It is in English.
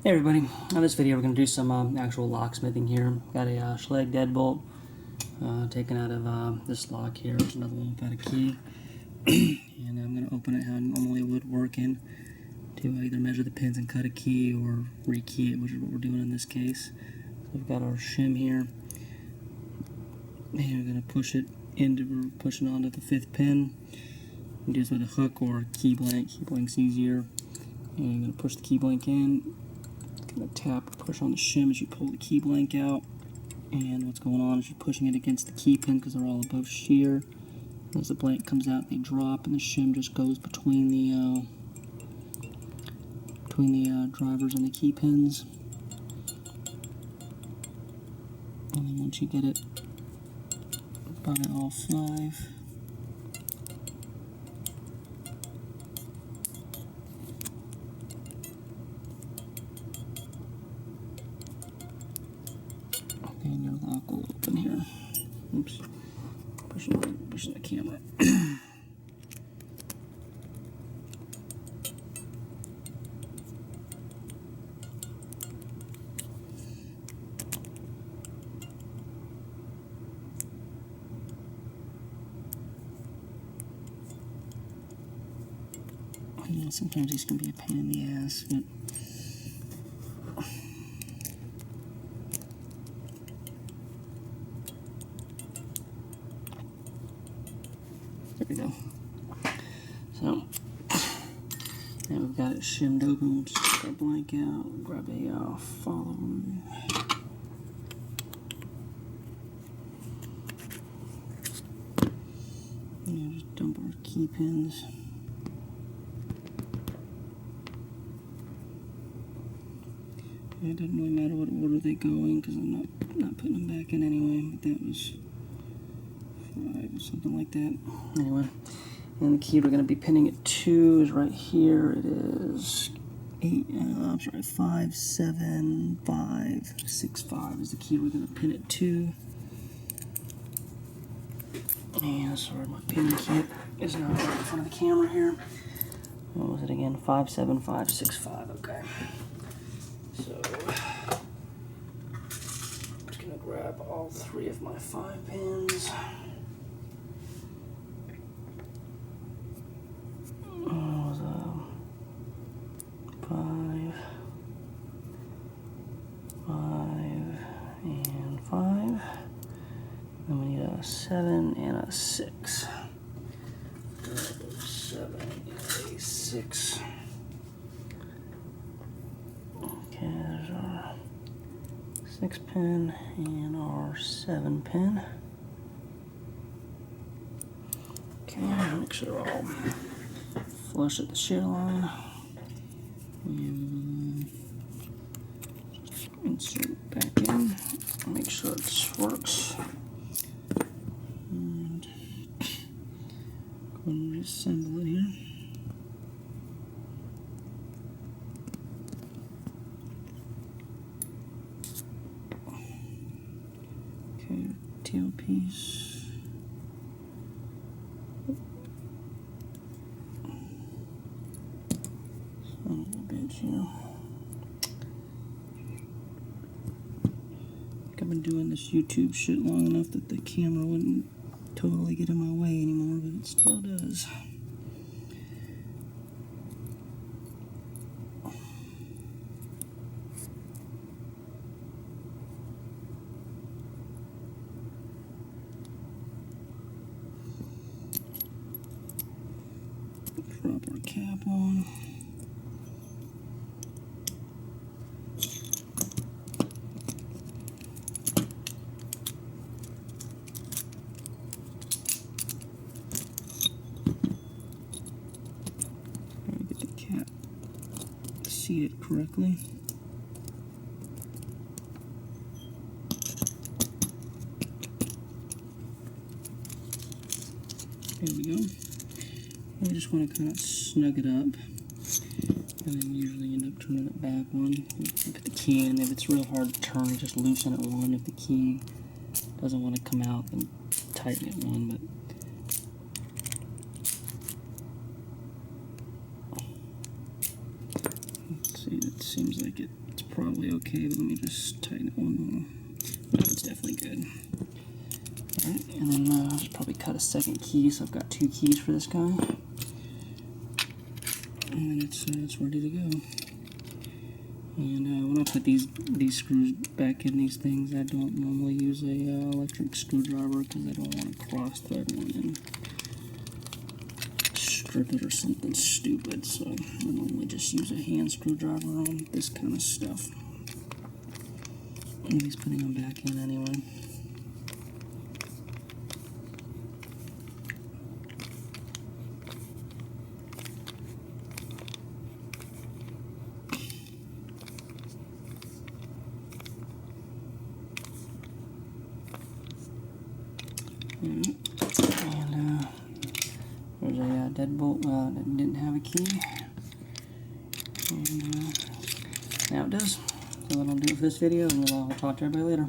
Hey everybody, on this video we're going to do some actual locksmithing here. Got a Schlage deadbolt taken out of this lock here. There's another one without a key. And I'm going to open it how I normally would working to either measure the pins and cut a key or rekey it, which is what we're doing in this case. So we've got our shim here. And we're going to push it we're pushing onto the 5th pin. You can do this with a hook or a key blank. Key blank's easier. And I'm going to push the key blank in. Going to tap or push on the shim as you pull the key blank out, and what's going on is you're pushing it against the key pin because they're all above shear. As the blank comes out, they drop, and the shim just goes between the drivers and the key pins. And then once you get it by all 5, and your lock will open here. Oops. Pushing the camera. You know, sometimes these can be a pain in the ass, but there we go. So, now we've got it shimmed open. We'll just take our blank out, grab a follower. And just dump our key pins. It doesn't really matter what order they go in because I'm not putting them back in anyway. But that was 5 or something like that. Anyway, and the key we're going to be pinning at 2 is right here. It is 5, 7, 5, 6, 5 is the key we're going to pin at 2. And sorry, my pin kit is not right in front of the camera here. What was it again? 5, 7, 5, 6, 5. Okay. So I'm just going to grab all 3 of my 5 pins. 5, 5, then we need a 7 and a 6. 7 and a 6. Okay, there's our 6 pin and our 7 pin. Okay, make sure they're all flush at the shear line. And insert it back in. Make sure this works. And go and reassemble it here. Okay, tail piece. A little bit here. I've been doing this YouTube shit long enough that the camera wouldn't totally get in my way anymore, but it still does. Drop our cap on. Get the cap seated correctly. There we go. We just want to kind of snug it up, and then usually end up turning it back one. Put the key in. If it's real hard to turn, just loosen it one. If the key doesn't want to come out, then tighten it one. But let's See, it seems like it's probably okay, but let me just tighten it one more. No, it's definitely good. Alright, and then I'll just probably cut a second key, so I've got 2 keys for this guy. And then it's ready to go. And when I put these screws back in these things, I don't normally use a electric screwdriver because I don't want to cross thread one and strip it or something stupid. So I normally just use a hand screwdriver on this kind of stuff. At least putting them back in anyway. And there's a deadbolt that didn't have a key, and now it does. So that'll do it for this video, and I'll talk to everybody later.